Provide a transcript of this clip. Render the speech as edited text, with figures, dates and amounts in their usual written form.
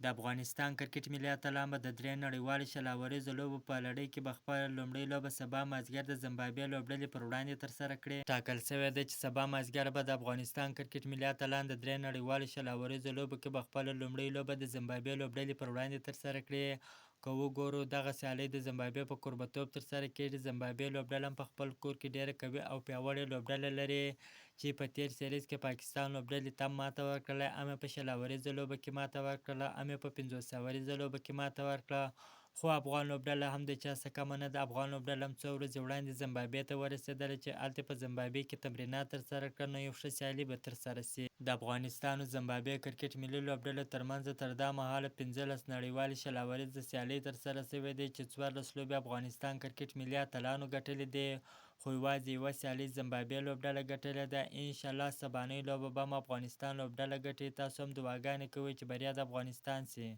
د افغانستان کرکټ ملي اتلان به د درې نړیوالو شل لوبو په لړۍ کې به خپله لومړۍ لوبه سبا مازدیګر د زمبابوې لوبډلې پر وړاندې ترسره کړي. ټاکل شوې ده چې سبا مازدیګر به د افغانستان کرکټ ملي اتلان د درې نړیوالو شل لوبو کې به خپله لومړۍ لوبه د زمبابوې لوبډلې پر وړاندې ترسره کړي. که وګورو دغه سیالۍ د زمبابوې په کوربهتوب ترسره کیږي. زمبابوې لوبډله هم په خپل کور کې ډیره قوي او پیاوړې لوبډله لري چې په تیر سیریز کې پاکستان لوبډلې ته ماته ورکړله، هم یې په شل لوبه کې ماته ورکړله، هم یې په 50 لوبه کې ماته ورکړه. خو افغان لوبډله هم د چا څه کمه نه ده. افغان لوبډله هم څو ورځې وړاندې زمبابوې ته ورسېدله چې هلته په زمبابوې کې تمرینات ترسره کړل، نو یو ښه سیالي به ترسره سي. د افغانستان او زمبابوې کرکټ ملي لوبډلو ترمنځ تر دا مهاله 15 نړیوالې شل سیالۍ ترسره شوې دي چې 14 لوبې افغانستان کرکټ ملي اتلانو ګټلې دي، خو یوازې یوه سیالي زمبابوې لوبډله ګټلې ده. انشاءالله سبانۍ لوبه به هم افغانستان لوبډله ګټي. تاسو هم دعاګانې کوئ چې بریا د افغانستان سي.